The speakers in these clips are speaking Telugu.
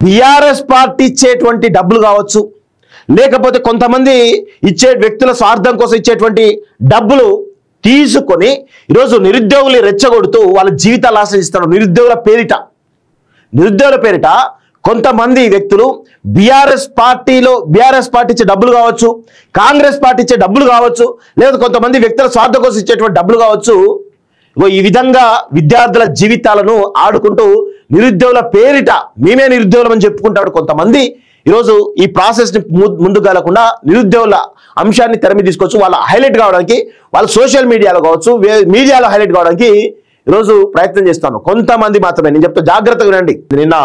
బీఆర్ఎస్ పార్టీ ఇచ్చేటువంటి డబ్బులు కావచ్చు, లేకపోతే కొంతమంది ఇచ్చే వ్యక్తుల స్వార్థం కోసం ఇచ్చేటువంటి డబ్బులు తీసుకొని ఈరోజు నిరుద్యోగులు రెచ్చగొడుతూ వాళ్ళ జీవితాలు ఆశ్రయిస్తున్నారు. నిరుద్యోగుల పేరిట కొంతమంది వ్యక్తులు బీఆర్ఎస్ పార్టీ ఇచ్చే డబ్బులు కావచ్చు, కాంగ్రెస్ పార్టీ ఇచ్చే డబ్బులు కావచ్చు, లేదా కొంతమంది వ్యక్తుల స్వార్థం కోసం ఇచ్చేటువంటి డబ్బులు కావచ్చు, ఈ విధంగా విద్యార్థుల జీవితాలను ఆడుకుంటూ నిరుద్యోగుల పేరిట మేమే నిరుద్యోగులం అని చెప్పుకుంటాడు కొంతమంది. ఈరోజు ఈ ప్రాసెస్ని ముందుకు వెళ్లకుండా నిరుద్యోగుల అంశాన్ని తెర మీద తీసుకొచ్చు వాళ్ళ హైలైట్ కావడానికి, వాళ్ళ సోషల్ మీడియాలో కావచ్చు, మీడియాలో హైలైట్ కావడానికి ఈరోజు ప్రయత్నం చేస్తాను. కొంతమంది మాత్రమే, నేను చెప్తా జాగ్రత్తగా వినండి. నిన్న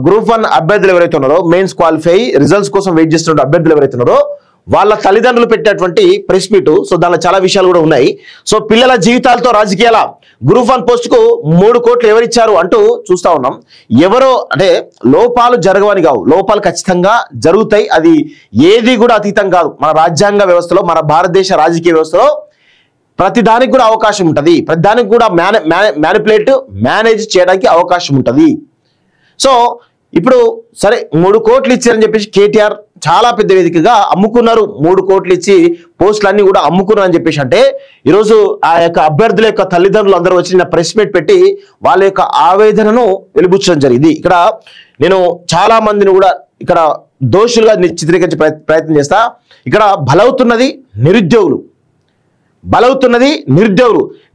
గ్రూప్ 1 అభ్యర్థులు ఎవరైతే ఉన్నారో, మెయిన్స్ క్వాలిఫై రిజల్ట్స్ కోసం వెయిట్ చేస్తున్న అభ్యర్థులు ఎవరైతే ఉన్నారో వాళ్ళ తల్లిదండ్రులు పెట్టేటువంటి ప్రెస్ మీట్. సో దానిలో చాలా విషయాలు కూడా ఉన్నాయి. సో పిల్లల జీవితాలతో రాజకీయాల గ్రూప్ 1 పోస్టుకు 3 కోట్లు ఎవరిచ్చారు అంటూ చూస్తా ఉన్నాం. ఎవరో అంటే లోపాలు జరగవని కావు, లోపాలు ఖచ్చితంగా జరుగుతాయి. అది ఏది కూడా అతీతం కాదు. మన రాజ్యాంగ వ్యవస్థలో, మన భారతదేశ రాజకీయ వ్యవస్థలో ప్రతి దానికి కూడా అవకాశం ఉంటుంది. ప్రతి దానికి కూడా మేనేజ్ చేయడానికి అవకాశం ఉంటుంది. సో ఇప్పుడు సరే 3 కోట్లు ఇచ్చారని చెప్పేసి కేటీఆర్ చాలా పెద్ద వేదికగా అమ్ముకున్నారు. 3 కోట్లు ఇచ్చి పోస్టులన్నీ కూడా అమ్ముకున్నారు అని చెప్పేసి అంటే ఈరోజు ఆ యొక్క అభ్యర్థుల యొక్క తల్లిదండ్రులు అందరూ వచ్చి నిన్న ప్రెస్ మీట్ పెట్టి వాళ్ళ యొక్క ఆవేదనను వెలిబుచ్చడం జరిగింది. ఇక్కడ నేను చాలా మందిని కూడా ఇక్కడ దోషులుగా చిత్రీకరించే ప్రయత్నం చేస్తా. ఇక్కడ బలవుతున్నది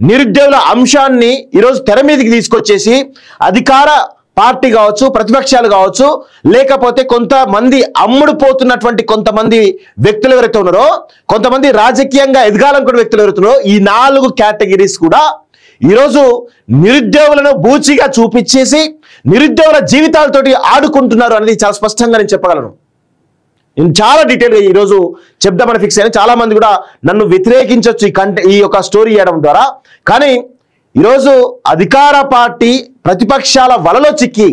నిరుద్యోగుల అంశాన్ని ఈరోజు తెర మీదకి తీసుకొచ్చేసి అధికార పార్టీ కావచ్చు, ప్రతిపక్షాలు కావచ్చు, లేకపోతే కొంతమంది అమ్ముడుపోతున్నటువంటి కొంతమంది వ్యక్తులు ఎవరైతే ఉన్నారో, కొంతమంది రాజకీయంగా ఎదగాలనుకున్న వ్యక్తులు ఎవరైతే ఉన్నారో, ఈ 4 కేటగిరీస్ కూడా ఈరోజు నిరుద్యోగులను బూచిగా చూపించేసి నిరుద్యోగుల జీవితాలతోటి ఆడుకుంటున్నారు అనేది చాలా స్పష్టంగా నేను చెప్పగలను. నేను చాలా డీటెయిల్గా ఈరోజు చెప్దామని ఫిక్స్ అయ్యాను. చాలా మంది కూడా నన్ను వ్యతిరేకించవచ్చు ఈ యొక్క స్టోరీ చేయడం ద్వారా. కానీ ఈరోజు అధికార పార్టీ ప్రతిపక్షాల వలలో చిక్కి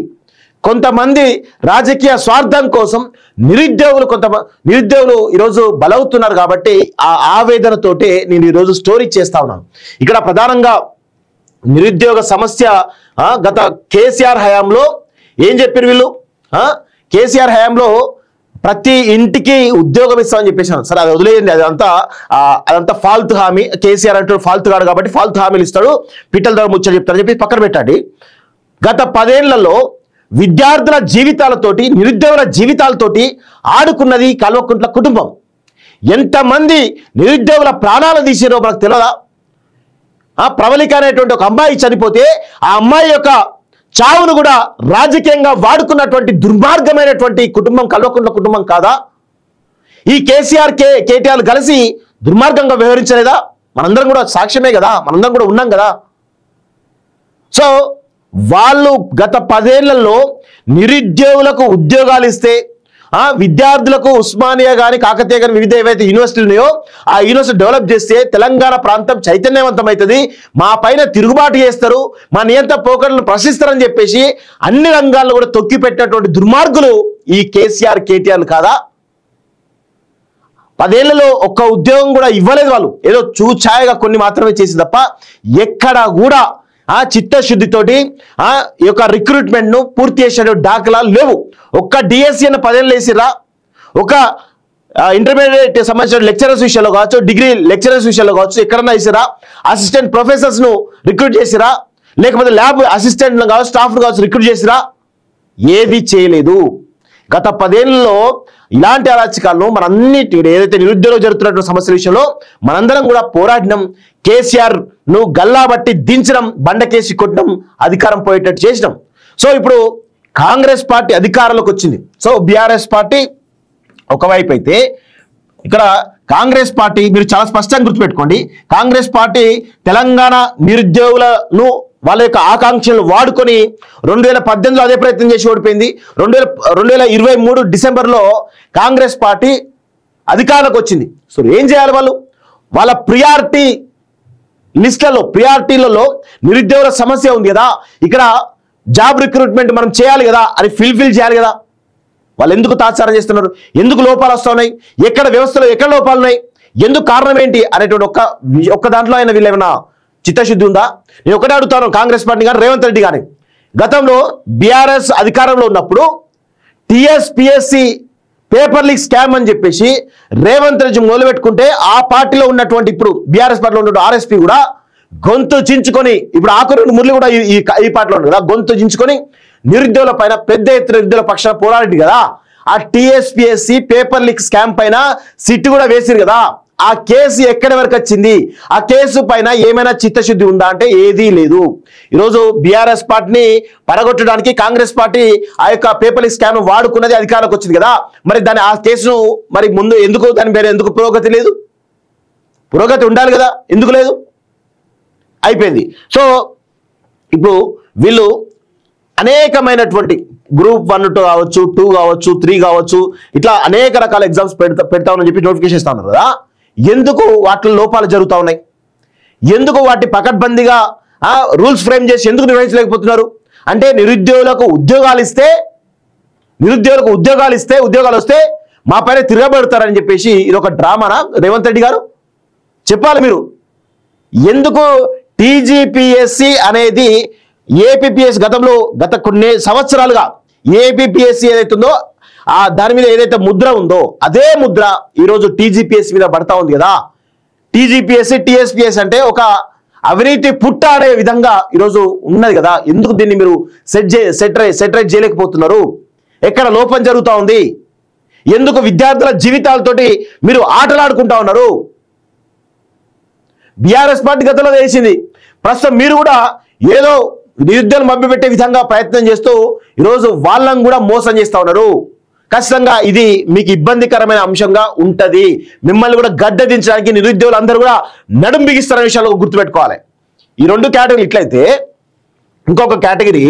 కొంతమంది రాజకీయ స్వార్థం కోసం నిరుద్యోగులు ఈరోజు బలవుతున్నారు. కాబట్టి ఆ ఆవేదనతోటే నేను ఈరోజు స్టోరీ చేస్తా ఉన్నాను. ఇక్కడ ప్రధానంగా నిరుద్యోగ సమస్య గత కేసీఆర్ హయాంలో ఏం చెప్పారు వీళ్ళు? కేసీఆర్ హయాంలో ప్రతి ఇంటికి ఉద్యోగం ఇస్తామని చెప్పేసాను. సరే అది వదిలేయండి, అదంతా ఫాల్తు హామీ. కేసీఆర్ అంటూ ఫాల్తు కాడు కాబట్టి ఫాల్తు హామీలు ఇస్తాడు, పిట్టల ద్వారా ముచ్చట చెప్తారని చెప్పి పక్కన పెట్టండి. గత 10 ఏళ్లలో విద్యార్థుల జీవితాలతోటి, నిరుద్యోగుల జీవితాలతోటి ఆడుకున్నది కల్వకుంట్ల కుటుంబం. ఎంతమంది నిరుద్యోగుల ప్రాణాలు తీసిరో మనకు తెలియదా? ప్రవళిక అనేటువంటి ఒక అమ్మాయి చనిపోతే ఆ అమ్మాయి యొక్క చావును కూడా రాజకీయంగా వాడుకున్నటువంటి దుర్మార్గమైనటువంటి కుటుంబం కల్వకుంట్ల కుటుంబం కాదా? ఈ కేటీఆర్ కలిసి దుర్మార్గంగా వ్యవహరించలేదా? మనందరం కూడా సాక్ష్యమే కదా, మనందరం కూడా ఉన్నాం కదా. సో వాళ్ళు గత 10 ఏళ్లలో నిరుద్యోగులకు ఉద్యోగాలు ఇస్తే, విద్యార్థులకు ఉస్మానియా కానీ కాకతీయ కానీ వివిధ ఏవైతే యూనివర్సిటీలు ఉన్నాయో ఆ యూనివర్సిటీ డెవలప్ చేస్తే తెలంగాణ ప్రాంతం చైతన్యవంతం అవుతుంది, మా పైన తిరుగుబాటు చేస్తారు, మా నియంత్ర పోకడలను ప్రశ్నిస్తారని చెప్పేసి అన్ని రంగాల్లో కూడా తొక్కి పెట్టినటువంటి దుర్మార్గులు ఈ కేటీఆర్ కాదా? 10 ఏళ్లలో ఒక్క ఉద్యోగం కూడా ఇవ్వలేదు వాళ్ళు. ఏదో చూచాయగా కొన్ని మాత్రమే చేసి తప్ప ఎక్కడా కూడా చిత్తశుద్ధితోటి ఈ యొక్క రిక్రూట్మెంట్ ను పూర్తి చేసే దాఖలాలు లేవు. ఒక్క డిఎస్సి అన్న 10 ఏళ్ళు వేసిరా, ఒక ఇంటర్మీడియట్ సంబంధించిన లెక్చరర్స్ విషయంలో కావచ్చు, డిగ్రీ లెక్చరర్స్ విషయంలో కావచ్చు, ఎక్కడన్నా వేసిరా? అసిస్టెంట్ ప్రొఫెసర్స్ ను రిక్రూట్ చేసిరా? లేకపోతే ల్యాబ్ అసిస్టెంట్ కావచ్చు, స్టాఫ్ కావచ్చు రిక్రూట్ చేసిరా? ఏది చేయలేదు. గత 10 ఏళ్లలో ఇలాంటి అరాచకాలను మనంన్నిటి ఏదైతే నిరుద్యోగం జరుగుతున్నటువంటి సమస్యల విషయంలో మనందరం కూడా పోరాడినం. కేసీఆర్ ను గల్లాబట్టి దించడం, బండకేసి కొట్టడం, అధికారం పోయేటట్టు చేసినాం. సో ఇప్పుడు కాంగ్రెస్ పార్టీ అధికారంలోకి వచ్చింది. సో బీఆర్ఎస్ పార్టీ ఒకవైపు అయితే ఇక్కడ కాంగ్రెస్ పార్టీ మీరు చాలా స్పష్టంగా గుర్తుపెట్టుకోండి, కాంగ్రెస్ పార్టీ తెలంగాణ నిరుద్యోగులను వాళ్ళ యొక్క ఆకాంక్షలను వాడుకొని 2018లో అదే ప్రయత్నం చేసి ఓడిపోయింది. 2023 డిసెంబర్లో కాంగ్రెస్ పార్టీ అధికారంలోకి వచ్చింది. సో ఏం చేయాలి వాళ్ళు? వాళ్ళ ప్రియారిటీలలో నిరుద్యోగుల సమస్య ఉంది కదా, ఇక్కడ జాబ్ రిక్రూట్మెంట్ మనం చేయాలి కదా, అది ఫిల్ చేయాలి కదా. వాళ్ళు ఎందుకు తాత్సారం చేస్తున్నారు? ఎందుకు లోపాలు వస్తూ ఉన్నాయి? ఎక్కడ వ్యవస్థలో ఎక్కడ లోపాలు ఉన్నాయి? ఎందుకు కారణం ఏంటి అనేటువంటి ఒక్క దాంట్లో అయినా వీళ్ళు ఏమైనా చిత్తశుద్ధి ఉందా? నేను ఒకటే అడుగుతాను, కాంగ్రెస్ పార్టీ కానీ రేవంత్ రెడ్డి కానీ గతంలో బీఆర్ఎస్ అధికారంలో ఉన్నప్పుడు టీఎస్పీఎస్సీ పేపర్ లీక్ స్కామ్ అని చెప్పేసి రేవంత్ రెడ్డి మొదలుపెట్టుకుంటే ఆ పార్టీలో ఉన్నటువంటి ఇప్పుడు బీఆర్ఎస్ పార్టీలో ఉన్నటువంటి ఆర్ఎస్పీ కూడా గొంతు చించుకొని ఇప్పుడు ఆకురు మురళి కూడా ఈ పార్టీలో ఉంది కదా, గొంతు చించుకొని నిరుద్యోగుల పైన పెద్ద ఎత్తున నిరుద్యోగుల పక్షాన పోరాడి కదా. ఆ టీఎస్పీఎస్సీ పేపర్ లీక్ స్కామ్ పైన సిట్ కూడా వేసిరు కదా. ఆ కేసు ఎక్కడి వరకు వచ్చింది? ఆ కేసు పైన ఏమైనా చిత్తశుద్ధి ఉందా అంటే ఏదీ లేదు. ఈరోజు బీఆర్ఎస్ పార్టీని పడగొట్టడానికి కాంగ్రెస్ పార్టీ ఆ యొక్క పేపర్ లీక్ స్కామ్ వాడుకున్నది అధికారంలోకి వచ్చింది కదా. మరి దాని ఆ కేసును మరి ముందు ఎందుకు దాని పేరు ఎందుకు పురోగతి లేదు? పురోగతి ఉండాలి కదా, ఎందుకు లేదు? అయిపోయింది. సో ఇప్పుడు వీళ్ళు అనేకమైనటువంటి గ్రూప్ 1 కావచ్చు, 2 కావచ్చు, 3 కావచ్చు, ఇట్లా అనేక రకాల ఎగ్జామ్స్ పెడతామని చెప్పి నోటిఫికేషన్ ఇస్తా ఉన్నారు కదా. ఎందుకు వాటిలో లోపాలు జరుగుతూ ఉన్నాయి? ఎందుకు వాటి పకడ్బందీగా రూల్స్ ఫ్రేమ్ చేసి ఎందుకు నిర్వహించలేకపోతున్నారు? అంటే నిరుద్యోగులకు ఉద్యోగాలు వస్తే మా పైన తిరగబెడతారని చెప్పేసి ఇది ఒక డ్రామానా రేవంత్ రెడ్డి గారు? చెప్పాలి మీరు. ఎందుకు టీజీపీఎస్సీ అనేది ఏపీపీఎస్ గత కొన్ని సంవత్సరాలుగా ఏపీపీఎస్సీ ఏదైతుందో దాని మీద ఏదైతే ముద్ర ఉందో అదే ముద్ర ఈరోజు టీజీపీఎస్ మీద పడతా ఉంది కదా. టీజీపీఎస్సీ టీఎస్పీఎస్ అంటే ఒక అవినీతి పుట్టాడే విధంగా ఈరోజు ఉన్నది కదా. ఎందుకు దీన్ని మీరు సెటరైజ్ చేయలేకపోతున్నారు? ఎక్కడ లోపం జరుగుతూ ఉంది? ఎందుకు విద్యార్థుల జీవితాలతోటి మీరు ఆటలాడుకుంటా ఉన్నారు? బీఆర్ఎస్ పార్టీ గతంలో వేసింది, ప్రస్తుతం మీరు కూడా ఏదో నిరుద్యోగులు మభ్యపెట్టే విధంగా ప్రయత్నం చేస్తూ ఈరోజు వాళ్ళని కూడా మోసం చేస్తూ ఉన్నారు. ఖచ్చితంగా ఇది మీకు ఇబ్బందికరమైన అంశంగా ఉంటది. మిమ్మల్ని కూడా గడ్డ దించడానికి నిరుద్యోగులు అందరూ కూడా నడుం బిగిస్తున్న విషయాలు గుర్తుపెట్టుకోవాలి. ఈ 2 కేటగిరీలు ఇట్లయితే ఇంకొక కేటగిరీ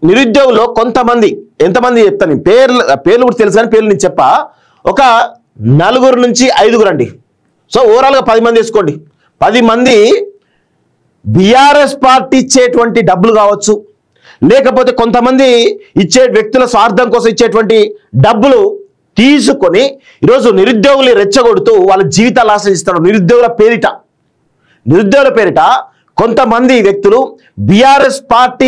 నిరుద్యోగుల్లో కొంతమంది, ఎంతమంది చెప్తాను పేర్లు కూడా తెలుసు కానీ పేర్లు నేను చెప్పా, ఒక 4 నుంచి 5 అండి. సో ఓవరాల్గా 10 మంది వేసుకోండి. 10 మంది బీఆర్ఎస్ పార్టీ ఇచ్చేటువంటి డబ్బులు కావచ్చు, లేకపోతే కొంతమంది ఇచ్చే వ్యక్తుల స్వార్థం కోసం ఇచ్చేటువంటి డబ్బులు తీసుకొని ఈరోజు నిరుద్యోగులు రెచ్చగొడుతూ వాళ్ళ జీవితాలు ఆశ్రయిస్తున్నారు. నిరుద్యోగుల పేరిట కొంతమంది వ్యక్తులు బీఆర్ఎస్ పార్టీ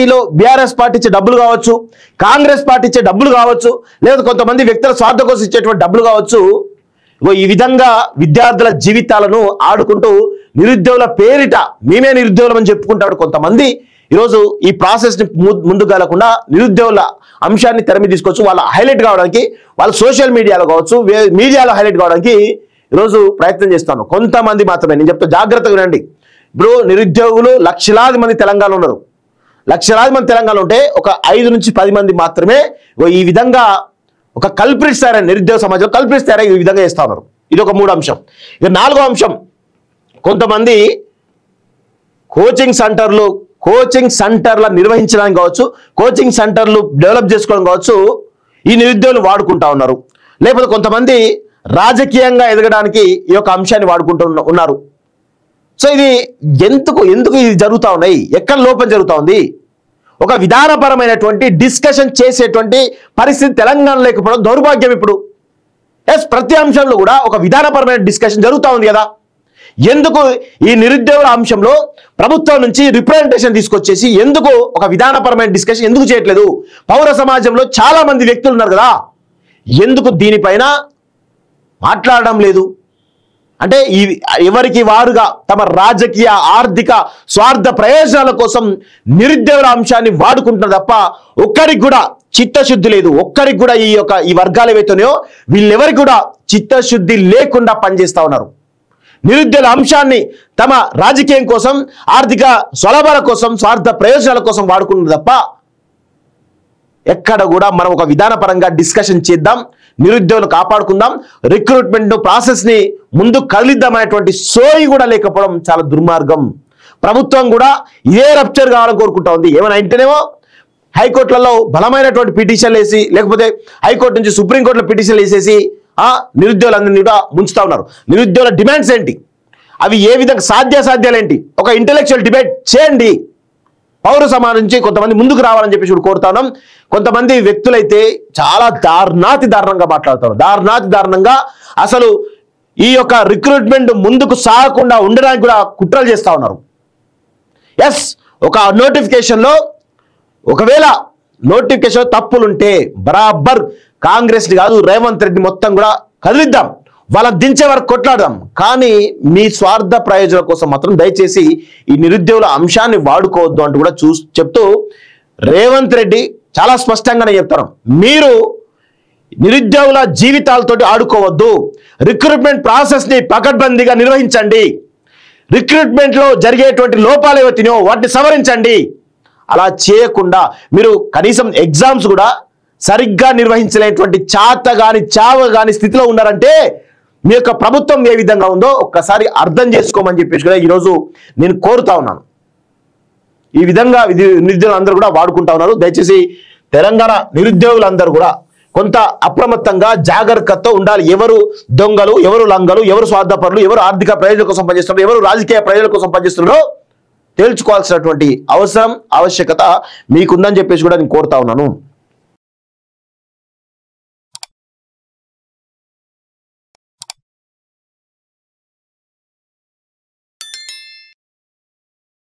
ఇచ్చే డబ్బులు కావచ్చు, కాంగ్రెస్ పార్టీ ఇచ్చే డబ్బులు కావచ్చు, లేదా కొంతమంది వ్యక్తుల స్వార్థం కోసం ఇచ్చేటువంటి డబ్బులు కావచ్చు, ఈ విధంగా విద్యార్థుల జీవితాలను ఆడుకుంటూ నిరుద్యోగుల పేరిట మేమే నిరుద్యోగులం అని చెప్పుకుంటాడు కొంతమంది. ఈరోజు ఈ ప్రాసెస్ని ముందుకు వెళ్లకుండా నిరుద్యోగుల అంశాన్ని తెర మీద తీసుకొచ్చు వాళ్ళ హైలైట్ కావడానికి, వాళ్ళ సోషల్ మీడియాలో కావచ్చు, మీడియాలో హైలైట్ కావడానికి ఈరోజు ప్రయత్నం చేస్తాను. కొంతమంది మాత్రమే, నేను చెప్తా జాగ్రత్తగా వినండి. ఇప్పుడు నిరుద్యోగులు లక్షలాది మంది తెలంగాణలో ఉన్నారు. లక్షలాది మంది తెలంగాణలో ఉంటే ఒక 5 నుంచి 10 మంది మాత్రమే ఈ విధంగా ఒక కల్ప్రిట్స్ తయారని, నిరుద్యోగ సమాజంలో కల్ప్రిట్స్ తయారై ఈ విధంగా చేస్తా ఉన్నారు. ఇది ఒక 3వ అంశం. ఇక 4వ అంశం, కొంతమంది కోచింగ్ సెంటర్ల నిర్వహించడానికి కావచ్చు, కోచింగ్ సెంటర్లు డెవలప్ చేసుకోవడం కావచ్చు, ఈ నిరుద్యోగులు వాడుకుంటా ఉన్నారు. లేకపోతే కొంతమంది రాజకీయంగా ఎదగడానికి ఈ యొక్క అంశాన్ని వాడుకుంటూ ఉన్నారు. సో ఇది ఎందుకు ఇది జరుగుతూ ఉన్నాయి? ఎక్కడ లోపం జరుగుతూ ఉంది? ఒక విధానపరమైనటువంటి డిస్కషన్ చేసేటువంటి పరిస్థితి తెలంగాణ లేకపోవడం దౌర్భాగ్యం. ఇప్పుడు ప్రతి అంశంలో కూడా ఒక విధానపరమైన డిస్కషన్ జరుగుతూ ఉంది కదా. ఎందుకు ఈ నిరుద్యోగుల అంశంలో ప్రభుత్వం నుంచి రిప్రజెంటేషన్ తీసుకొచ్చేసి ఎందుకు ఒక విధానపరమైన డిస్కషన్ ఎందుకు చేయట్లేదు? పౌర సమాజంలో చాలా మంది వ్యక్తులు ఉన్నారు కదా, ఎందుకు దీనిపైన మాట్లాడడం లేదు? అంటే ఎవరికి వారుగా తమ రాజకీయ ఆర్థిక స్వార్థ ప్రయోజనాల కోసం నిరుద్యోగుల అంశాన్ని వాడుకుంటున్నారు తప్ప ఒక్కరికి కూడా చిత్తశుద్ధి లేదు. ఒక్కరికి కూడా ఈ వర్గాలు ఏవైతున్నాయో వీళ్ళెవరికి కూడా చిత్తశుద్ధి లేకుండా పనిచేస్తా ఉన్నారు. నిరుద్యోగుల అంశాన్ని తమ రాజకీయం కోసం, ఆర్థిక స్వలాభాల కోసం, స్వార్థ ప్రయోజనాల కోసం వాడుకుంటున్నారు తప్ప ఎక్కడ కూడా మనం ఒక విధానపరంగా డిస్కషన్ చేద్దాం, నిరుద్యోగులు కాపాడుకుందాం, రిక్రూట్మెంట్ ప్రాసెస్ ని ముందు కదిలిద్దామనేటువంటి సోయి కూడా లేకపోవడం చాలా దుర్మార్గం. ప్రభుత్వం కూడా ఇదే రప్చర్ కావాలని కోరుకుంటా ఉంది. ఏమైనా ఇంటేనేమో హైకోర్టులలో బలమైనటువంటి పిటిషన్లు వేసి, లేకపోతే హైకోర్టు నుంచి సుప్రీంకోర్టులో పిటిషన్లు వేసేసి నిరుద్యోగులందరినీ కూడా ముంచుతా ఉన్నారు. నిరుద్యోగుల డిమాండ్స్ ఏంటి, అవి ఏ విధంగా సాధ్యాసాధ్యాలు ఏంటి, ఒక ఇంటెలెక్చువల్ డిబేట్ చేయండి. పౌర సమాజం నుంచి కొంతమంది ముందుకు రావాలని చెప్పి ఇప్పుడు కోరుతా ఉన్నాం. కొంతమంది వ్యక్తులైతే చాలా దారుణంగా మాట్లాడుతారు. దారుణంగా అసలు ఈ యొక్క రిక్రూట్మెంట్ ముందుకు సాగకుండా ఉండడానికి కూడా కుట్రలు చేస్తూ ఉన్నారు. ఒక నోటిఫికేషన్లో ఒకవేళ నోటిఫికేషన్ తప్పులుంటే బరాబర్ కాంగ్రెస్ కాదు రేవంత్ రెడ్డి మొత్తం కూడా కదిలిద్దాం, వాళ్ళని దించే వరకు కొట్లాడదాం. కానీ మీ స్వార్థ ప్రయోజనాల కోసం మాత్రం దయచేసి ఈ నిరుద్యోగుల అంశాన్ని వాడుకోవద్దు అంటూ కూడా చెప్తూ రేవంత్ రెడ్డి చాలా స్పష్టంగానే చెప్తారు, మీరు నిరుద్యోగుల జీవితాలతోటి ఆడుకోవద్దు, రిక్రూట్మెంట్ ప్రాసెస్ని పకడ్బందీగా నిర్వహించండి, రిక్రూట్మెంట్లో జరిగేటువంటి లోపాలు ఏవైతున్నాయో వాటిని సవరించండి. అలా చేయకుండా మీరు కనీసం ఎగ్జామ్స్ కూడా సరిగ్గా నిర్వహించలేనటువంటి చావగాని స్థితిలో ఉన్నారంటే మీ యొక్క ప్రభుత్వం ఏ విధంగా ఉందో ఒక్కసారి అర్థం చేసుకోమని చెప్పేసి కూడా ఈరోజు నేను కోరుతా ఉన్నాను. ఈ విధంగా నిరుద్యోగులందరూ కూడా వాడుకుంటా ఉన్నారు. దయచేసి తెలంగాణ నిరుద్యోగులందరూ కూడా కొంత అప్రమత్తంగా జాగ్రత్తతో ఉండాలి. ఎవరు దొంగలు, ఎవరు లంగలు, ఎవరు స్వార్థపరులు, ఎవరు ఆర్థిక ప్రయోజనాల కోసం పనిచేస్తున్నారు, ఎవరు రాజకీయ ప్రయోజనాల కోసం పనిచేస్తున్నారో తేల్చుకోవాల్సినటువంటి అవసరం ఆవశ్యకత మీకుందని చెప్పేసి కూడా నేను కోరుతా ఉన్నాను.